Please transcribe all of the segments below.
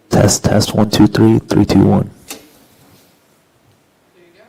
Test, test, 1, 2, 3, 3, 2, 1. There you go.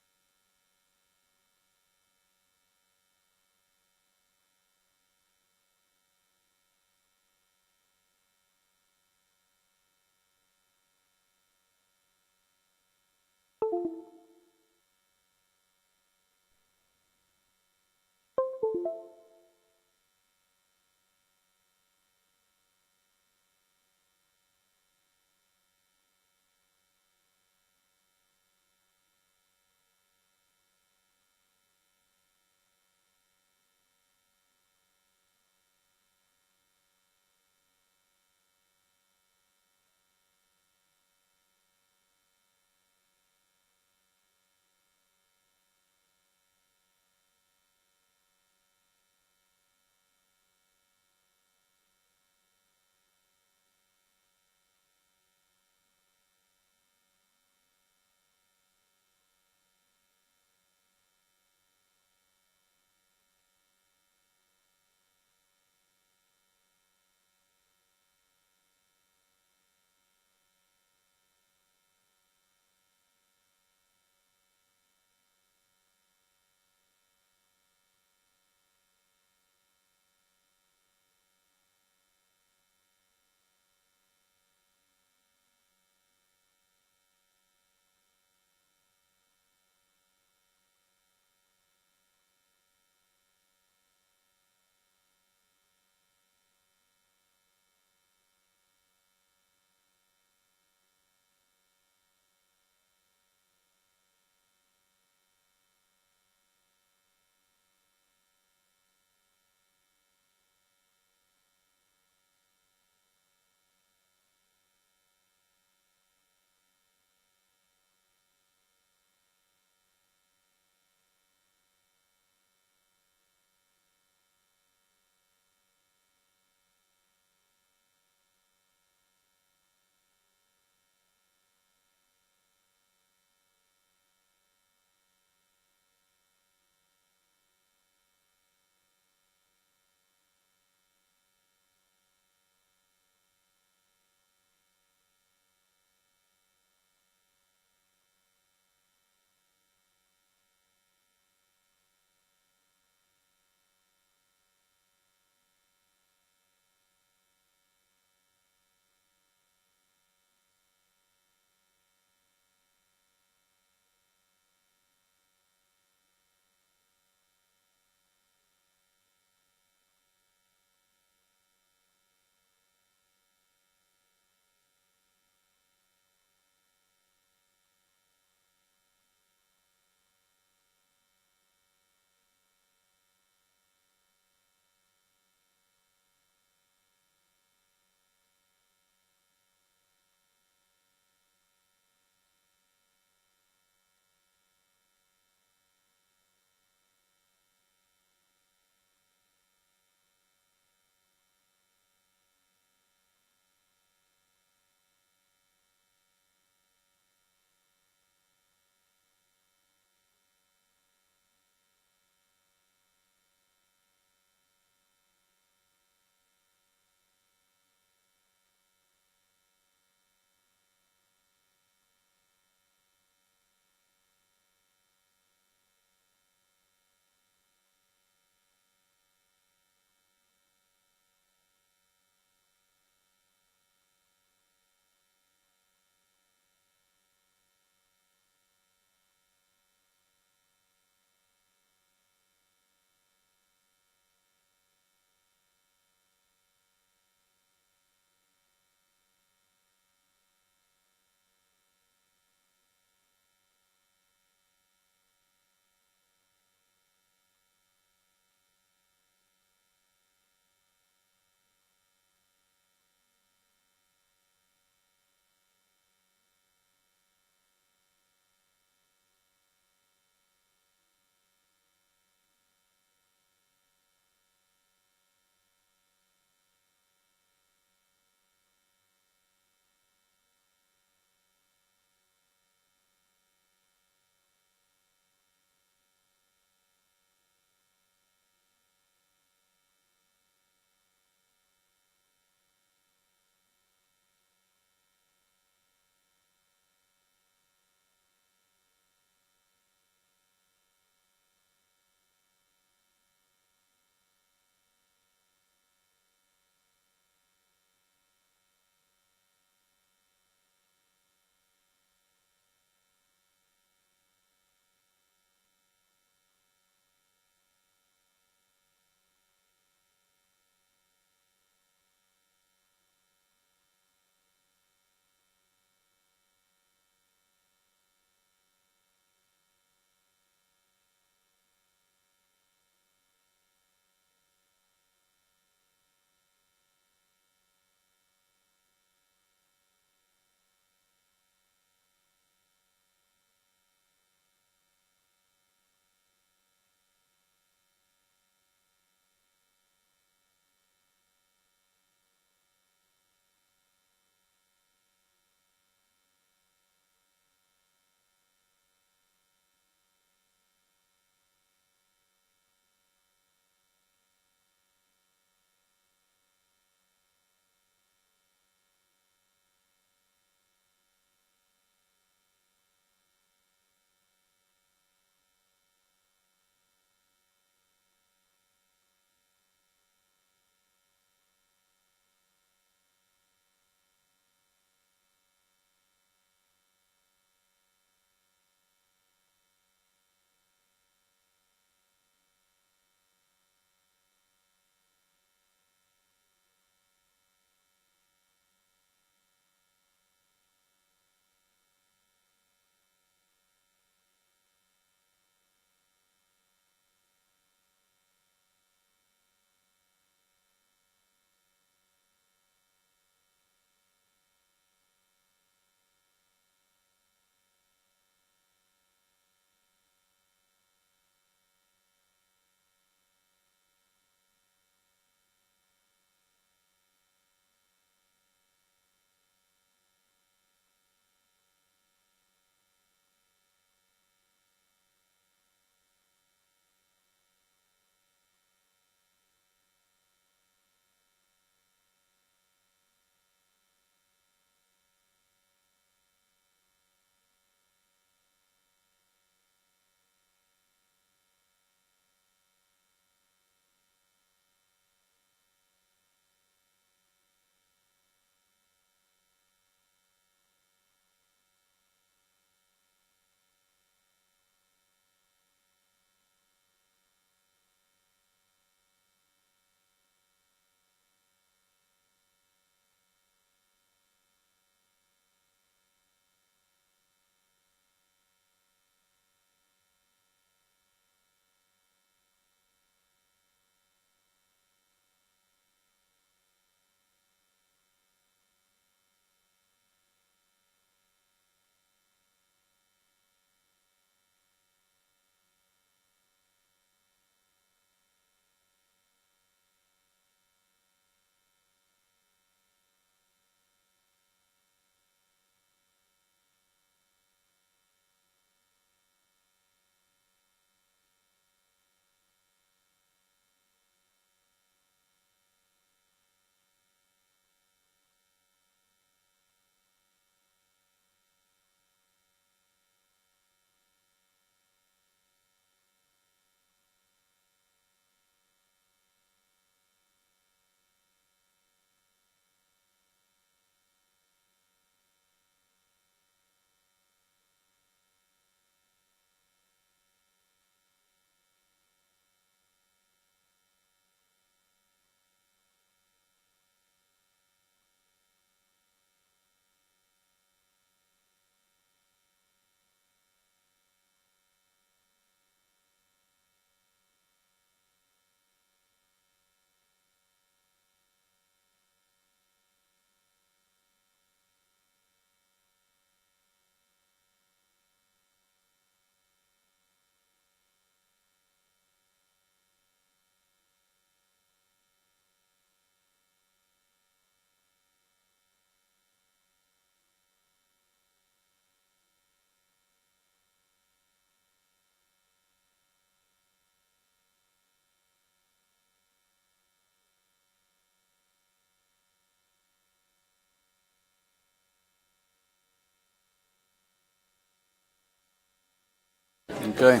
Okay.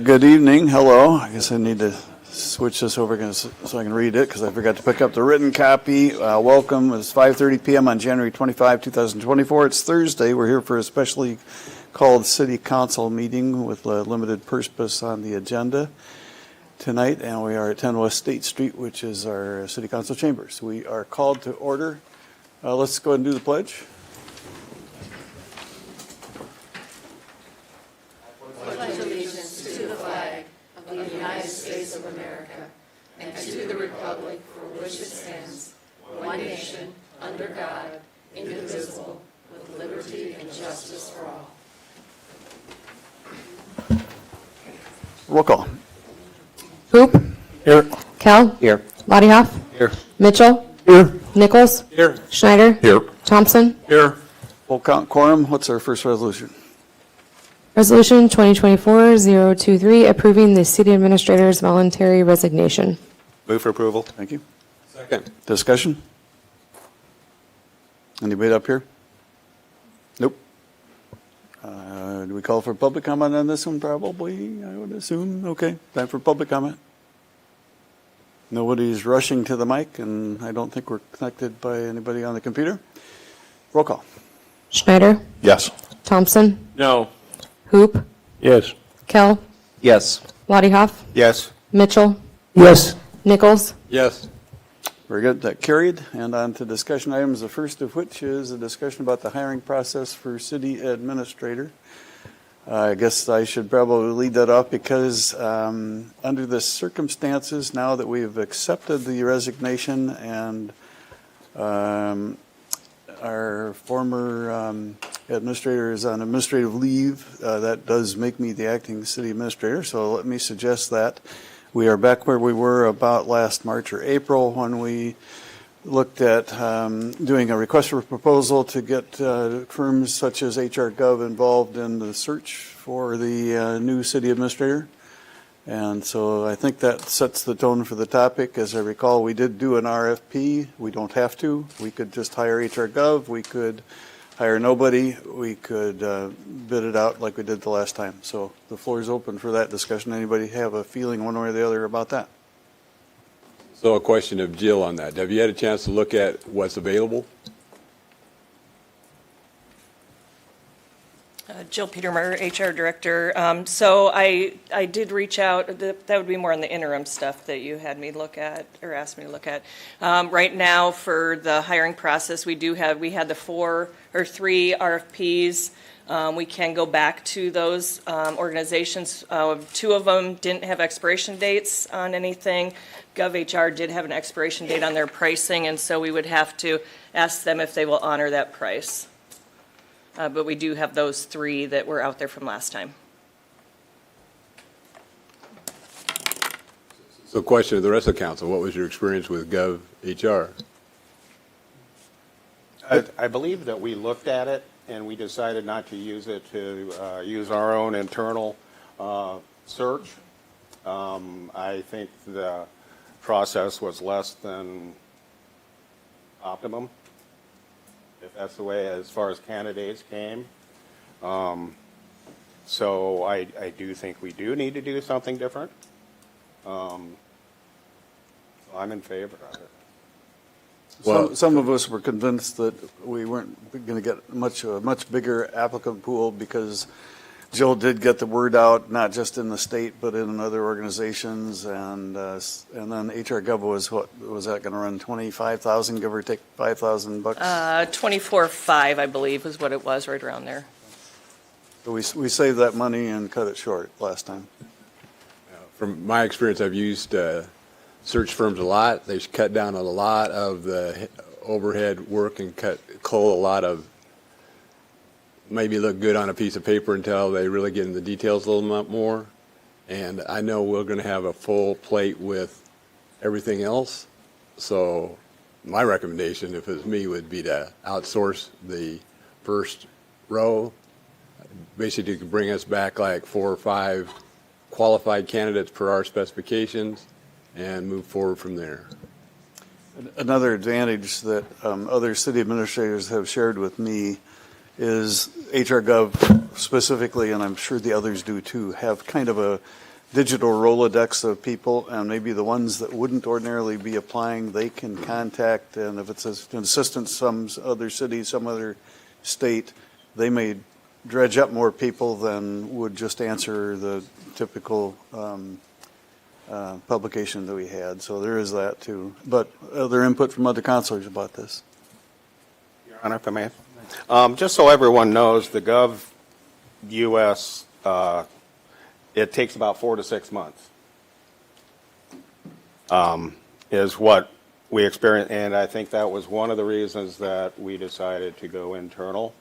Good evening. Hello. I guess I need to switch this over again so I can read it because I forgot to pick up the written copy. Welcome. It's 5:30 p.m. on January 25, 2024. It's Thursday. We're here for a specially called City Council meeting with a limited purpose on the agenda tonight, and we are at 10 West State Street, which is our City Council chambers. We are called to order. Let's go ahead and do the pledge. Pledge allegiance to the flag of the United States of America and to the republic for which it stands, one nation, under God, indivisible, with liberty and justice for all. Roll call. Hoop. Here. Kell. Here. Bodyhoff. Here. Mitchell. Here. Nichols. Here. Schneider. Here. Thompson. Here. Full count quorum. What's our first resolution? Resolution 2024-023, approving the city administrator's voluntary resignation. Move for approval. Thank you. Second. Discussion? Anybody up here? Nope. Do we call for public comment on this one? Probably, I would assume. Okay, time for public comment. Nobody's rushing to the mic, and I don't think we're connected by anybody on the computer. Roll call. Schneider. Yes. Thompson. No. Hoop. Yes. Kell. Yes. Bodyhoff. Yes. Mitchell. Yes. Nichols. Yes. Very good. That carried. And on to discussion items, the first of which is a discussion about the hiring process for city administrator. I guess I should probably lead that off because under the circumstances, now that we've accepted the resignation and our former administrator is on administrative leave, that does make me the acting city administrator. So let me suggest that we are back where we were about last March or April when we looked at doing a request for proposal to get firms such as HR Gov involved in the search for the new city administrator. And so I think that sets the tone for the topic. As I recall, we did do an RFP. We don't have to. We could just hire HR Gov. We could hire nobody. We could bid it out like we did the last time. So the floor is open for that discussion. Anybody have a feeling one way or the other about that? So a question of Jill on that. Have you had a chance to look at what's available? Jill Petermer, HR Director. So I did reach out. That would be more on the interim stuff that you had me look at or asked me to look at. Right now for the hiring process, we had the 4 or 3 RFPs. We can go back to those organizations. 2 of them didn't have expiration dates on anything. GovHR did have an expiration date on their pricing, and so we would have to ask them if they will honor that price. But we do have those 3 that were out there from last time. So question of the rest of the council, what was your experience with GovHR? I believe that we looked at it and we decided not to use it, to use our own internal search. I think the process was less than optimum, if that's the way as far as candidates came. So I do think we do need to do something different. So I'm in favor of it. Well, Some of us were convinced that we weren't going to get a much bigger applicant pool because Jill did get the word out, not just in the state, but in other organizations. And then HR Gov was, what was that going to run, 25,000, give or take $5,000 bucks? 24.5, I believe, is what it was, right around there. So we saved that money and cut it short last time. From my experience, I've used search firms a lot. They've cut down on a lot of the overhead work and cull a lot of maybe look good on a piece of paper until they really get into the details a little bit more. And I know we're going to have a full plate with everything else. So my recommendation, if it was me, would be to outsource the first row. Basically, to bring us back like 4 or 5 qualified candidates per our specifications and move forward from there. Another advantage that other city administrators have shared with me is HR Gov specifically, and I'm sure the others do too, have kind of a digital Rolodex of people, and maybe the ones that wouldn't ordinarily be applying, they can contact, and if it's an assistant, some other city, some other state, they may dredge up more people than would just answer the typical publication that we had. So there is that too. But other input from other counselors about this? Your Honor, if I may. Just so everyone knows, the Gov US, it takes about 4 to 6 months, is what we experienced. And I think that was one of the reasons that we decided to go internal.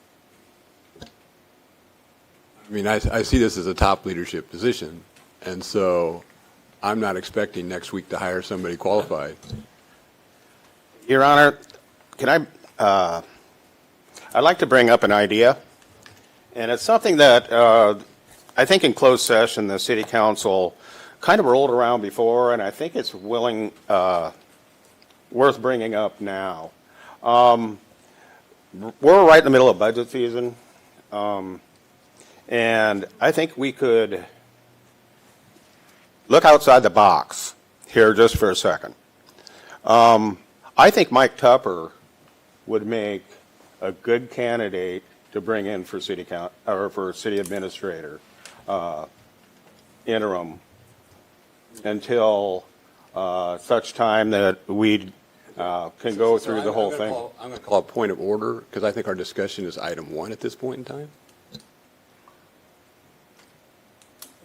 I mean, I see this as a top leadership position, and so I'm not expecting next week to hire somebody qualified. Your Honor, can I'd like to bring up an idea, and it's something that I think in closed session the City Council kind of rolled around before, and I think it's worth bringing up now. We're right in the middle of budget season, and I think we could look outside the box here just for a second. I think Mike Tupper would make a good candidate to bring in for city administrator interim until such time that we can go through the whole thing. I'm going to call a point of order because I think our discussion is item 1 at this point in time.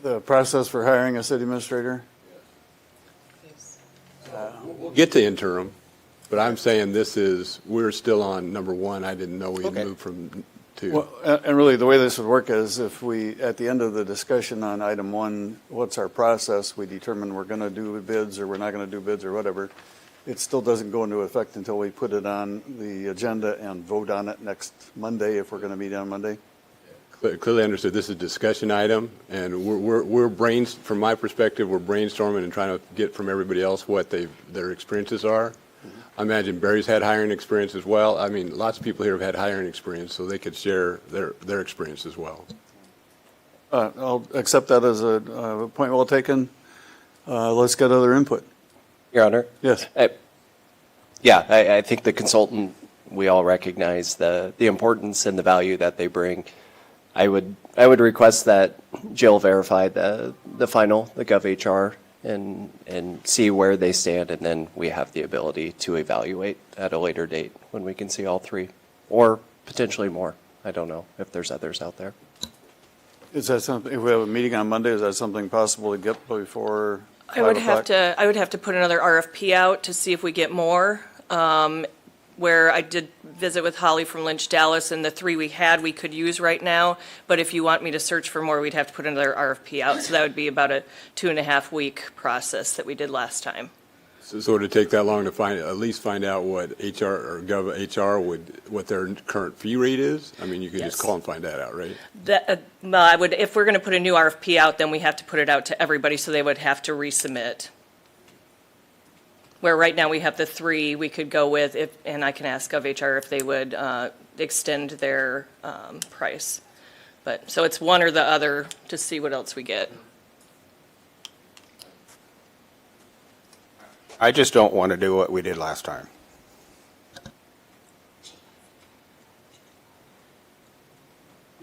The process for hiring a city administrator? We'll get to interim, but I'm saying we're still on number 1. I didn't know we had moved from 2. Well, and really, the way this would work is if we, at the end of the discussion on item 1, what's our process, we determine we're going to do bids or we're not going to do bids or whatever, it still doesn't go into effect until we put it on the agenda and vote on it next Monday, if we're going to meet on Monday. Clearly understood. This is a discussion item, and from my perspective, we're brainstorming and trying to get from everybody else what their experiences are. I imagine Barry's had hiring experience as well. I mean, lots of people here have had hiring experience, so they could share their experience as well. I'll accept that as a point well taken. Let's get other input. Your Honor? Yes. I think the consultant, we all recognize the importance and the value that they bring. I would request that Jill verify the final, the GovHR, and see where they stand, and then we have the ability to evaluate at a later date when we can see all 3, or potentially more. I don't know if there's others out there. Is that something, if we have a meeting on Monday, is that something possible to get before 5 I would o'clock? have to put another RFP out to see if we get more. Where I did visit with Holly from Lynch Dallas, and the 3 we had we could use right now, but if you want me to search for more, we'd have to put another RFP out, so that would be about a 2.5-week process that we did last time. So it would take that long to at least find out what HR or GovHR what their current fee rate is? I mean, you could just call and find that out, right? If we're going to put a new RFP out, then we have to put it out to everybody, so they would have to resubmit. Where right now we have the 3 we could go with, and I can ask GovHR if they would extend their price. So it's one or the other to see what else we get. I just don't want to do what we did last time.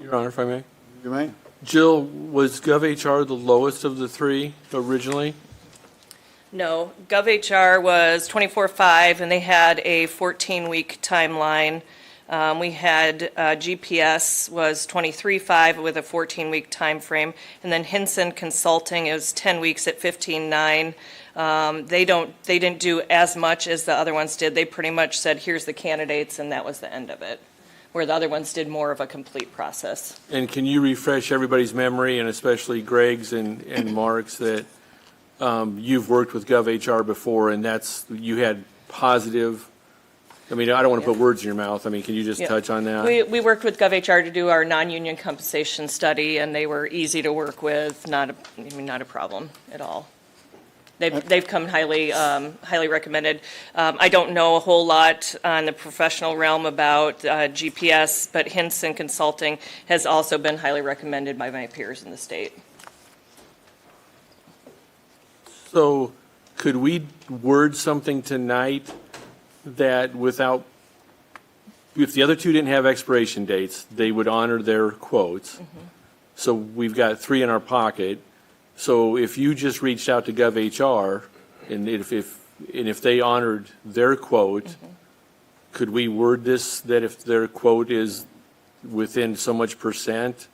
Your Honor, if I may. You may. Jill, was GovHR the lowest of the 3 originally? No, GovHR was 24.5, and they had a 14-week timeline. We had GPS was 23.5 with a 14-week time frame, and then Hinson Consulting is 10 weeks at 15.9. They didn't do as much as the other ones did. They pretty much said, here's the candidates, and that was the end of it, where the other ones did more of a complete process. And can you refresh everybody's memory, and especially Greg's and Mark's, that you've worked with GovHR before, and you had positive, I mean, I don't want to put words in your mouth. I mean, can you just touch on that? We worked with GovHR to do our non-union compensation study, and they were easy to work with, not a problem at all. They've come highly recommended. I don't know a whole lot on the professional realm about GPS, but Hinson Consulting has also been highly recommended by my peers in the state. So could we word something tonight that without, if the other two didn't have expiration dates, they would honor their quotes? So we've got 3 in our pocket. So if you just reached out to GovHR and if they honored their quote, could we word this that if their quote is within so much percent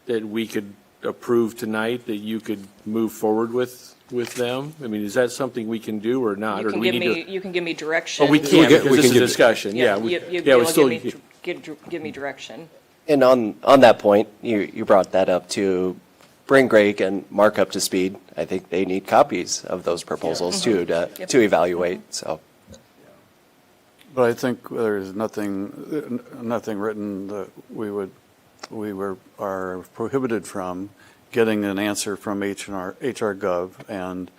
that we could approve tonight, that you could move forward with them? I mean, is that something we can do or not? Or do we need to? You can give me direction. Oh, we can't because we this can is a give- discussion, yeah. You we still. give me direction. And on that point, you brought that up to bring Greg and Mark up to speed. I think they need copies of those proposals too to evaluate, so. But I think there's nothing written that are prohibited from getting an answer from HR Gov, and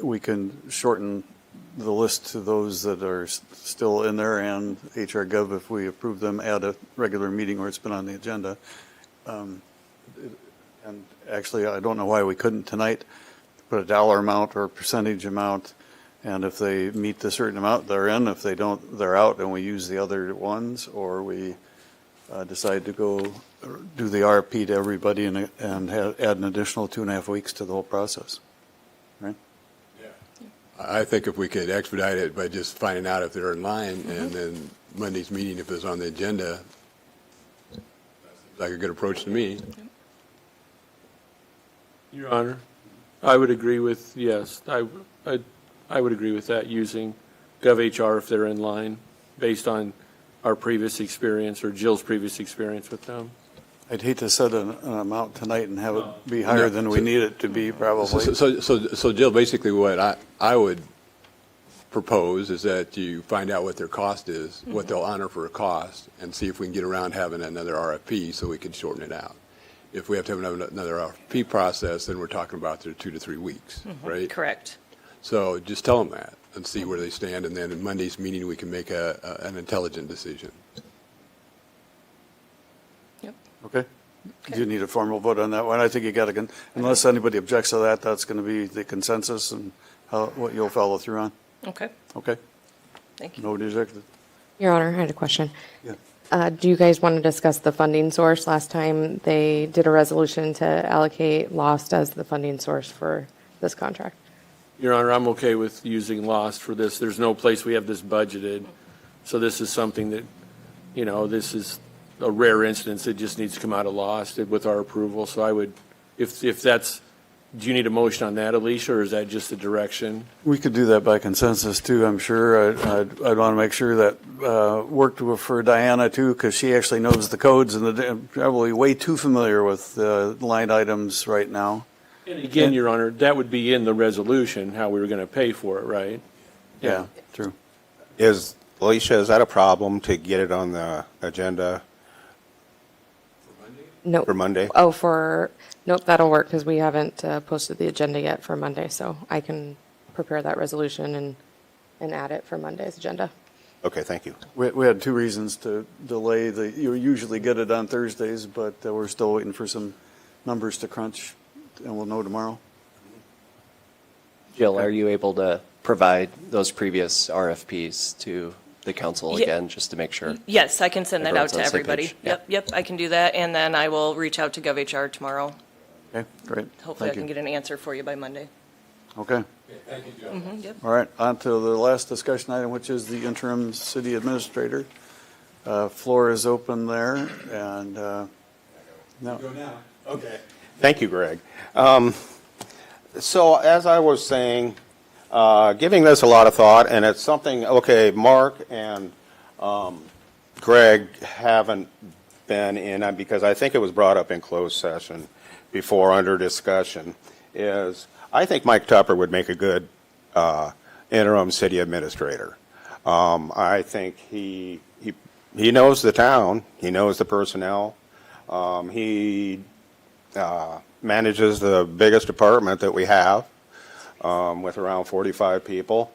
we can shorten the list to those that are still in there, and HR Gov, if we approve them at a regular meeting where it's been on the agenda. And actually, I don't know why we couldn't tonight put a dollar amount or percentage amount, and if they meet the certain amount, they're in. If they don't, they're out, and we use the other ones, or we decide to go do the RFP to everybody and add an additional 2.5 weeks to the whole process. Right? I think if we could expedite it by just finding out if they're in line, and then Monday's meeting, if it's on the agenda, that's like a good approach to me. Your Honor, I would agree with, yes, I would agree with that, using GovHR if they're in line, based on our previous experience or Jill's previous experience with them. I'd hate to set an amount tonight and have it be higher than we need it to be, probably. So Jill, basically what I would propose is that you find out what their cost is, what they'll honor for a cost, and see if we can get around having another RFP so we can shorten it out. If we have to have another RFP process, then we're talking about 2 to 3 weeks, right? Correct. So just tell them that and see where they stand, and then in Monday's meeting, we can make an intelligent decision. Okay? Do you need a formal vote on that one? I think you got to, unless anybody objects to that, that's going to be the consensus and what you'll follow through on. Okay, Okay? thank you. Nobody objected? Your Honor, I had a question. Yeah. Do you guys want to discuss the funding source? Last time, they did a resolution to allocate Lost as the funding source for this contract. Your Honor, I'm okay with using Lost for this. There's no place we have this budgeted. So this is something that, this is a rare instance. It just needs to come out of Lost with our approval. So I would, if that's, do you need a motion on that, Alicia, or is that just a direction? We could do that by consensus, too, I'm sure. I'd want to make sure that worked for Diana, too, because she actually knows the codes and probably way too familiar with line items right now. And again, Your Honor, that would be in the resolution, how we were going to pay for it, right? Yeah, true. Alicia, is that a problem to get it on the agenda No. for Monday? Oh, nope, that'll work because we haven't posted the agenda yet for Monday, so I can prepare that resolution and add it for Monday's agenda. Okay, thank you. We had 2 reasons to delay. You usually get it on Thursdays, but we're still waiting for some numbers to crunch, and we'll know tomorrow. Jill, are you able to provide those previous RFPs to the council Yeah. again, just to make sure? Yes, I can send that out Everyone's on to the same everybody. page. Yep, I can do that, and then I will reach out to GovHR tomorrow. Okay, great. Hopefully I Thank can you. get an answer for you by Monday. Okay. Yep. All right, on to the last discussion item, which is the interim city administrator. Floor is open there, and no. Okay. Thank you, Greg. So as I was saying, giving this a lot of thought, and it's something, okay, Mark and Greg haven't been in, because I think it was brought up in closed session before under discussion, is I think Mike Tupper would make a good interim city administrator. I think he knows the town, he knows the personnel, he manages the biggest department that we have. with around 45 people.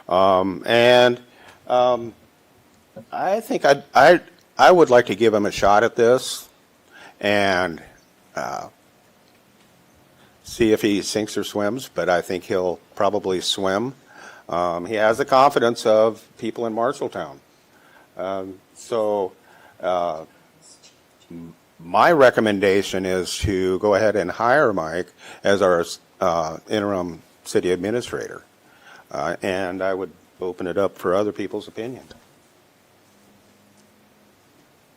And I think I would like to give him a shot at this and see if he sinks or swims, but I think he'll probably swim. He has the confidence of people in Marshalltown. So my recommendation is to go ahead and hire Mike as our interim city administrator. And I would open it up for other people's opinion.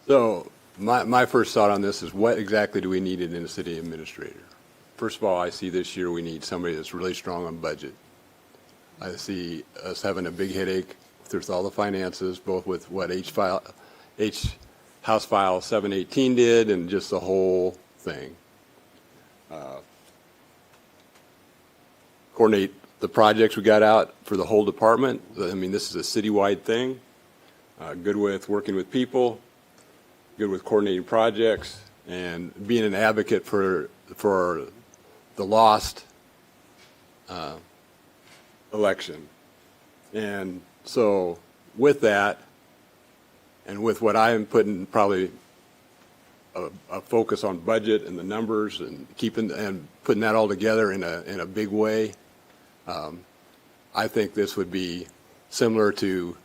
So my first thought on this is, what exactly do we need in a city administrator? First of all, I see this year we need somebody that's really strong on budget. I see us having a big headache with all the finances, both with what House File 718 did and just the whole thing. Coordinate the projects we got out for the whole department. I mean, this is a citywide thing. Good with working with people, good with coordinating projects, and being an advocate for the lost election. And so with that, and with what I am putting probably a focus on budget and the numbers and putting that all together in a big way, I think this would be similar to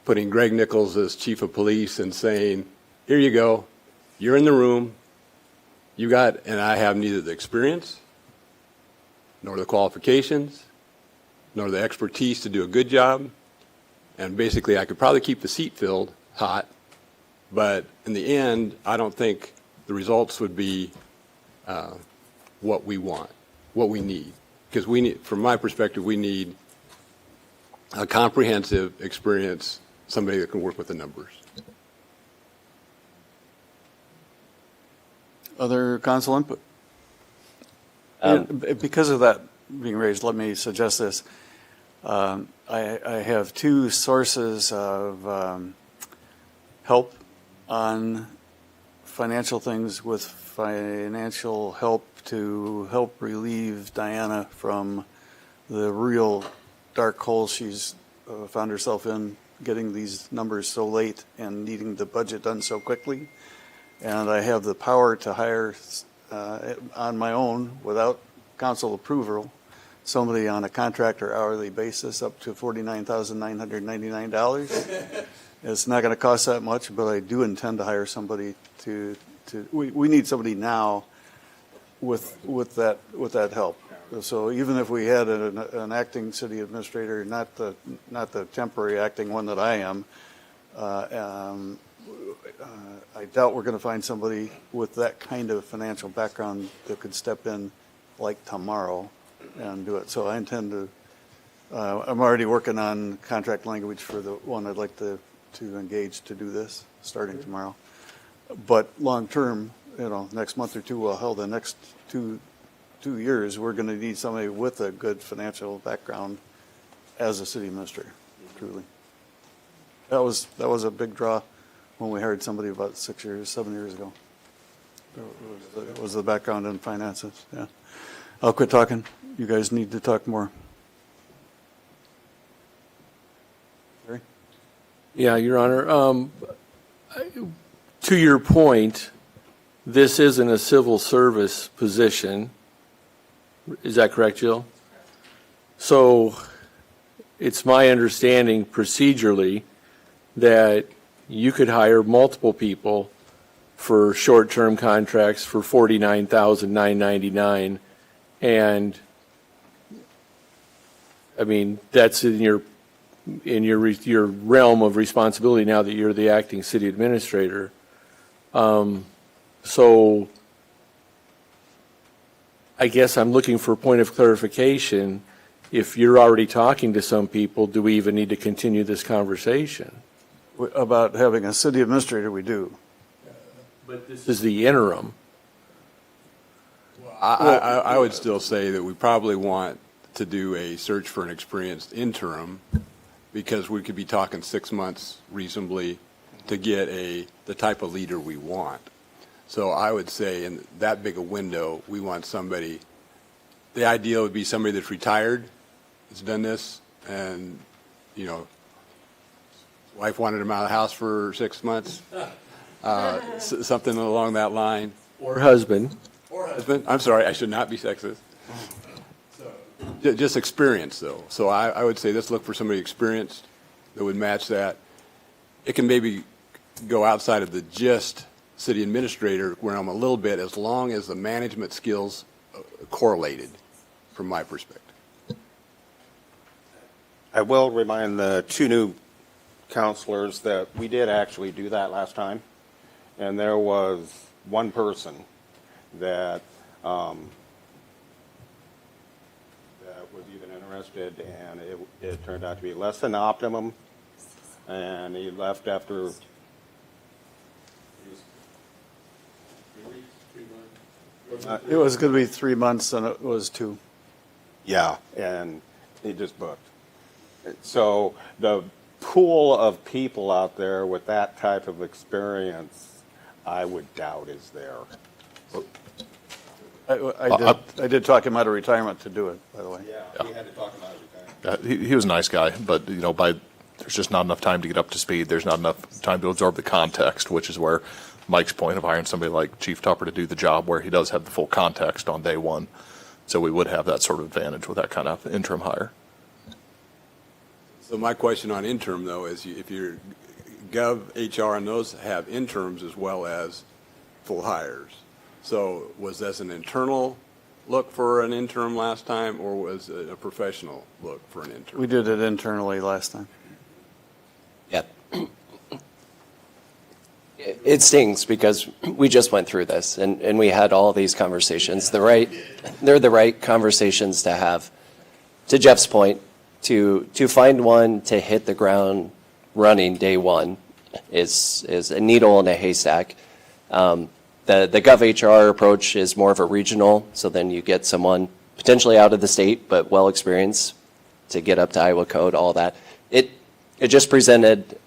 putting Greg Nichols as chief of police and saying, here you go, you're in the room, and I have neither the experience, nor the qualifications, nor the expertise to do a good job. And basically, I could probably keep the seat filled hot, but in the end, I don't think the results would be what we want, what we need. Because from my perspective, we need a comprehensive experience, somebody that can work with the numbers. Other council input? Because of that being raised, let me suggest this. I have two sources of help on financial things with financial help to help relieve Diana from the real dark hole she's found herself in, getting these numbers so late and needing the budget done so quickly. And I have the power to hire on my own, without council approval, somebody on a contract or hourly basis up to $49,999. It's not going to cost that much, but I do intend to hire somebody we need somebody now with that help. So even if we had an acting city administrator, not the temporary acting one that I am, I doubt we're going to find somebody with that kind of financial background that could step in like tomorrow and do it. So I intend to, I'm already working on contract language for the one I'd like to engage to do this, starting tomorrow. But long term, next month or two, the next two years, we're going to need somebody with a good financial background as a city administrator, truly. That was a big draw when we hired somebody about 7 years ago. It was the background in finances, yeah. I'll quit talking. You guys need to talk more. Gary? Yeah, Your Honor. To your point, this isn't a civil service position. Is that correct, Jill? So it's my understanding procedurally that you could hire multiple people for short-term contracts for $49,999, and I mean that's in your realm of responsibility now that you're the acting city administrator. So I guess I'm looking for a point of clarification. If you're already talking to some people, do we even need to continue this conversation? About having a city administrator, we do. But this is the interim. I would still say that we probably want to do a search for an experienced interim, because we could be talking 6 months reasonably to get the type of leader we want. So I would say in that big a window, we want somebody the ideal would be somebody that's retired, has done this, and, you know, wife wanted him out of the house for 6 months, something along that line. Or husband. Or husband, I'm sorry, I should not be sexist. Just experience, though. So I would say let's look for somebody experienced that would match that. It can maybe go outside of the just city administrator realm a little bit, as long as the management skills correlated, from my perspective. I will remind the two new counselors that we did actually do that last time, and there was one person that that was even interested, and it turned out to be less than optimum, and he left after. It was going to be 3 months, and it was 2. Yeah, and he just booked. So the pool of people out there with that type of experience, I would doubt is there. I did talk him out of retirement to do it, by the way. Yeah, he had to talk about it. He was a nice guy, but, you know, there's just not enough time to get up to speed. There's not enough time to absorb the context, which is where Mike's point of hiring somebody like Chief Tupper to do the job, where he does have the full context on day one. So we would have that sort of advantage with that kind of interim hire. So my question on interim, though, is if you're Gov, HR, and those have interims as well as full hires. So was this an internal look for an interim last time, or was it a professional look for an interim? We did it internally last time. Yeah. It stings because we just went through this and we had all these conversations. They're the right conversations to have. To Jeff's point, to find one to hit the ground running day one is a needle in a haystack. The Gov HR approach is more of a regional, so then you get someone potentially out of the state but well experienced to get up to Iowa code, all that. It just presented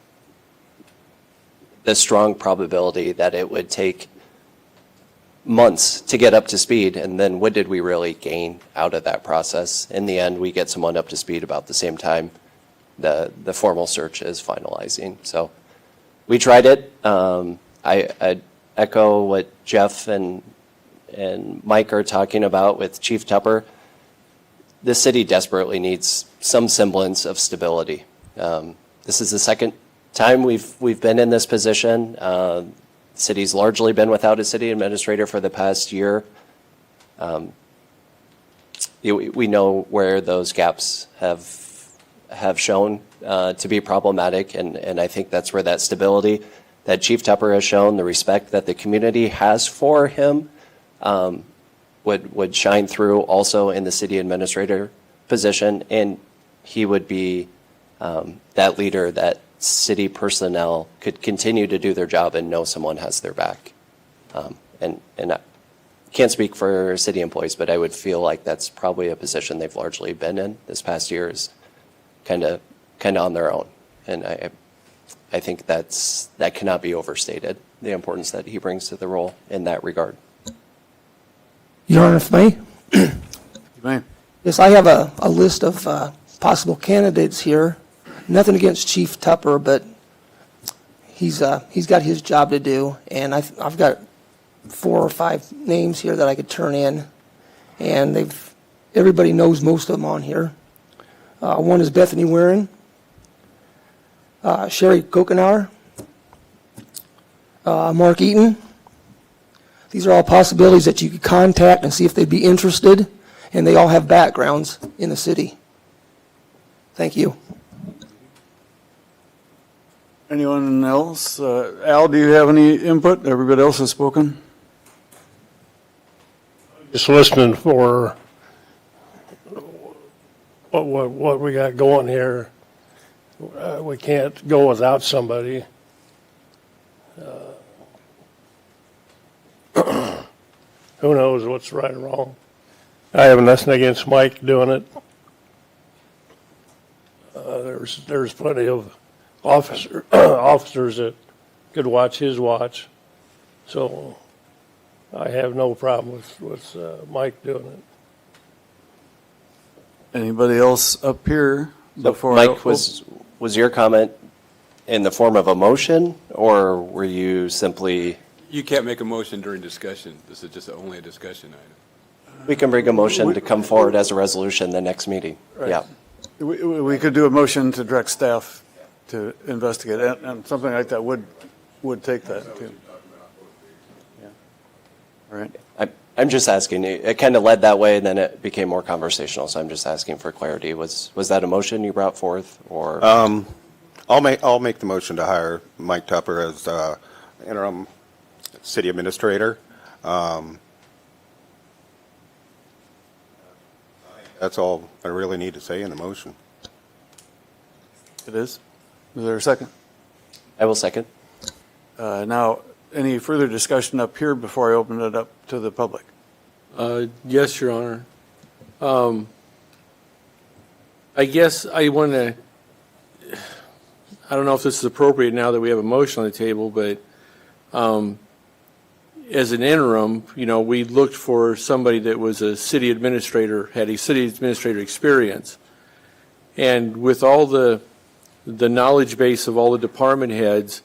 the strong probability that it would take months to get up to speed, and then what did we really gain out of that process? In the end, we get someone up to speed about the same time the formal search is finalizing. So we tried it. I echo what Jeff and Mike are talking about with Chief Tupper. The city desperately needs some semblance of stability. This is the second time we've been in this position. City's largely been without a city administrator for the past year. We know where those gaps have shown to be problematic, and I think that's where that stability that Chief Tupper has shown, the respect that the community has for him, would shine through also in the city administrator position, and he would be that leader that city personnel could continue to do their job and know someone has their back. And I can't speak for city employees, but I would feel like that's probably a position they've largely been in this past year, is kind of on their own. And I think that cannot be overstated, the importance that he brings to the role in that regard. Your Honor, if I may? You may. Yes, I have a list of possible candidates here. Nothing against Chief Tupper, but he's got his job to do, and I've got 4 or 5 names here that I could turn in, and everybody knows most of them on here. One is Bethany Warren, Sherry Kokenauer, Mark Eaton. These are all possibilities that you could contact and see if they'd be interested, and they all have backgrounds in the city. Thank you. Anyone else? Al, do you have any input? Everybody else has spoken? Just listening for what we got going here. We can't go without somebody. Who knows what's right or wrong? I have nothing against Mike doing it. There's plenty of officers that could watch his watch, so I have no problem with Mike doing it. Anybody else up here before? Mike, was your comment in the form of a motion, or were you simply, You can't make a motion during discussion. This is just only a discussion item. we can bring a motion to come forward as a resolution the next meeting? Right. Yeah. We could do a motion to direct staff to investigate, and something like that would take that, too. Yeah. All right. I'm just asking, it kind of led that way, and then it became more conversational, so I'm just asking for clarity. Was that a motion you brought forth, or? I'll make the motion to hire Mike Tupper as interim city administrator. That's all I really need to say in the motion. It is? Is there a second? I will second. Now, any further discussion up here before I open it up to the public? Yes, Your Honor. I guess I want to, I don't know if this is appropriate now that we have a motion on the table, but as an interim, we looked for somebody that was a city administrator, had a city administrator experience. And with all the knowledge base of all the department heads,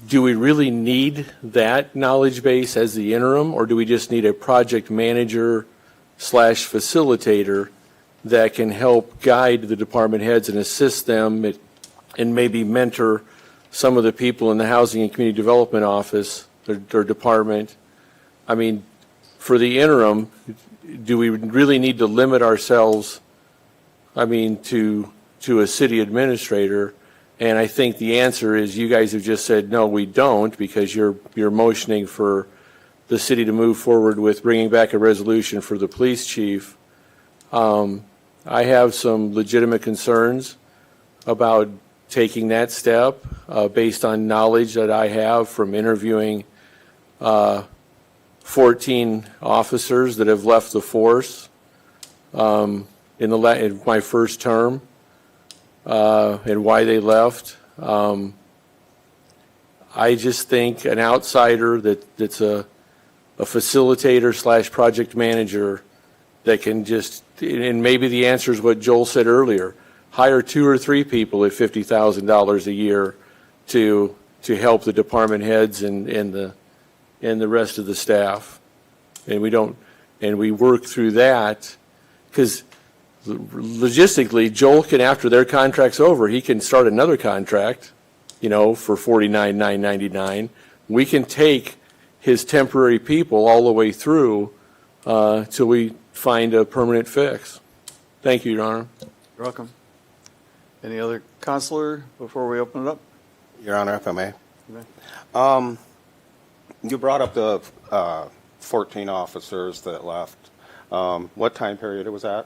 do we really need that knowledge base as the interim, or do we just need a project manager / facilitator that can help guide the department heads and assist them and maybe mentor some of the people in the Housing and Community Development Office or department? I mean, for the interim, do we really need to limit ourselves, to a city administrator? And I think the answer is you guys have just said, no, we don't, because you're motioning for the city to move forward with bringing back a resolution for the police chief. I have some legitimate concerns about taking that step based on knowledge that I have from interviewing 14 officers that have left the force in my first term. And why they left. I just think an outsider that's a facilitator / project manager that can just, and maybe the answer is what Joel said earlier, hire 2 or 3 people at $50,000 a year to help the department heads and the rest of the staff. And we work through that, because logistically, Joel can, after their contract's over, he can start another contract, for $49,999. We can take his temporary people all the way through till we find a permanent fix. Thank you, Your Honor. You're welcome. Any other counselor before we open it up? Your Honor, if I may. Okay. You brought up the 14 officers that left. What time period was that?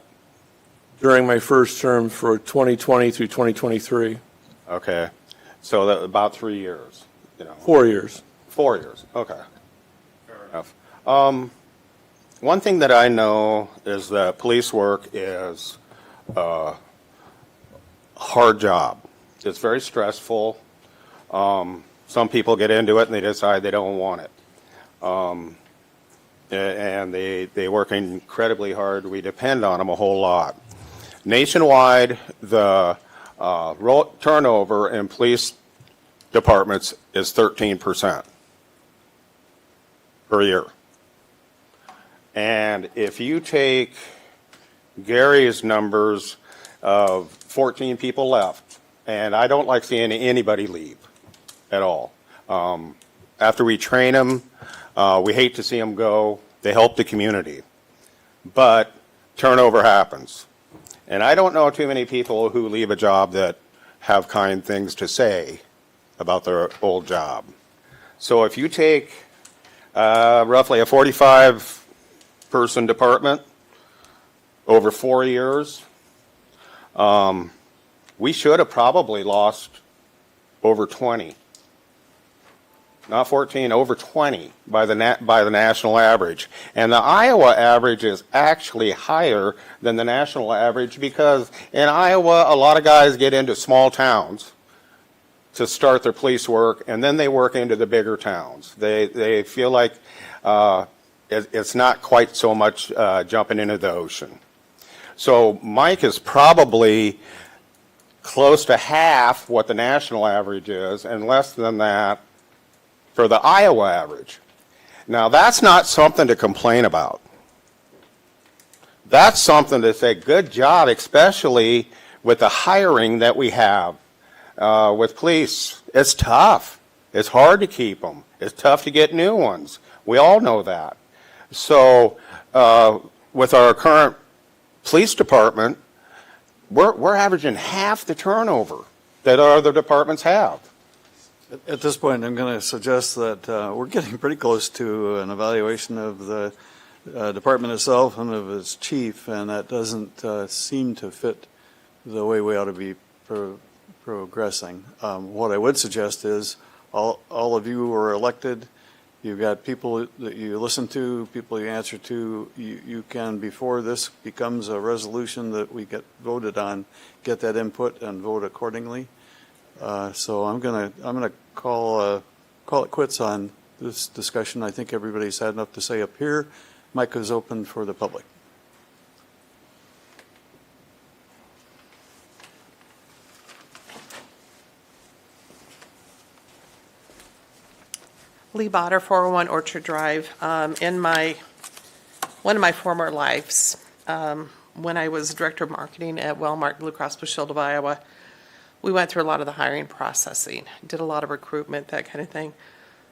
During my first term for 2020 through 2023. Okay. So that about 3 years, 4 years. 4 years. Okay. Fair enough. One thing that I know is that police work is a hard job. It's very stressful. Some people get into it and they decide they don't want it. And they work incredibly hard. We depend on them a whole lot. Nationwide, the turnover in police departments is 13% per year. And if you take Gary's numbers of 14 people left, and I don't like seeing anybody leave at all. After we train them, we hate to see them go. They help the community. But turnover happens. And I don't know too many people who leave a job that have kind things to say about their old job. So if you take roughly a 45-person department over 4 years, we should have probably lost over 20. Not 14, over 20 by the national average. And the Iowa average is actually higher than the national average because in Iowa, a lot of guys get into small towns to start their police work, and then they work into the bigger towns. They feel like it's not quite so much jumping into the ocean. So Mike is probably close to half what the national average is and less than that for the Iowa average. Now, that's not something to complain about. That's something to say, good job, especially with the hiring that we have with police. It's tough. It's hard to keep them. It's tough to get new ones. We all know that. So with our current police department, we're averaging half the turnover that other departments have. At this point, I'm going to suggest that we're getting pretty close to an evaluation of the department itself and of its chief, and that doesn't seem to fit the way we ought to be progressing. What I would suggest is all of you who are elected, you've got people that you listen to, people you answer to. You can, before this becomes a resolution that we get voted on, get that input and vote accordingly. So I'm gonna call it quits on this discussion. I think everybody's had enough to say up here. Mic is open for the public. Lee Botter, 401 Orchard Drive. In one of my former lives, when I was Director of Marketing at Wellmark Blue Cross Blue Shield of Iowa, we went through a lot of the hiring processing, did a lot of recruitment, that kind of thing.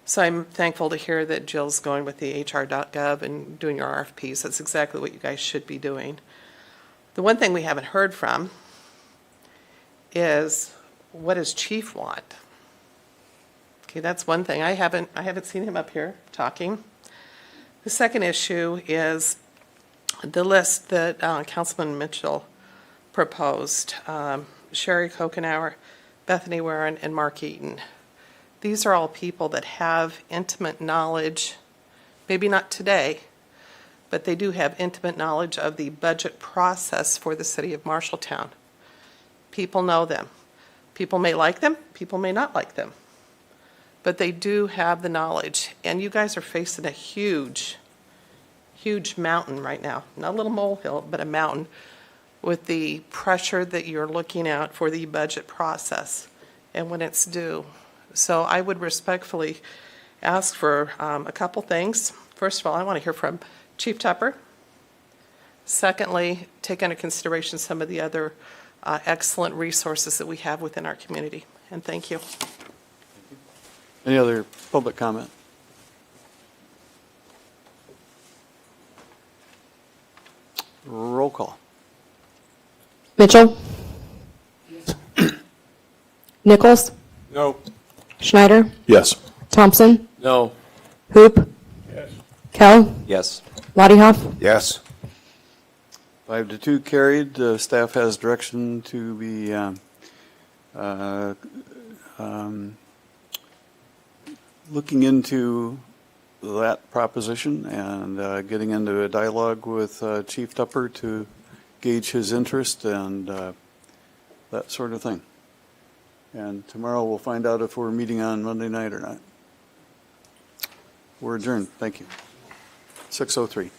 So I'm thankful to hear that Jill's going with the HR.gov and doing your RFPs. That's exactly what you guys should be doing. The one thing we haven't heard from is, what does Chief want? Okay, that's one thing. I haven't seen him up here talking. The second issue is the list that Councilman Mitchell proposed. Sherry Kokenauer, Bethany Warren, and Mark Eaton. These are all people that have intimate knowledge, maybe not today, but they do have intimate knowledge of the budget process for the city of Marshalltown. People know them. People may like them, people may not like them, but they do have the knowledge. And you guys are facing a huge, huge mountain right now. Not a little molehill, but a mountain, with the pressure that you're looking at for the budget process and when it's due. So I would respectfully ask for a couple things. First of all, I want to hear from Chief Tupper. Secondly, take into consideration some of the other excellent resources that we have within our community. And thank you. Any other public comment? Roll call. Mitchell? Nichols? No. Schneider? Yes. Thompson? No. Hoop? Yes. Kell? Yes. Lottie Yes. 5-2 carried. Staff has direction to be looking into that proposition and getting into a dialogue with Chief Tupper to gauge his interest and that sort of thing. And tomorrow we'll find out if we're meeting on Monday night or not. We're adjourned. Thank you. 6:03.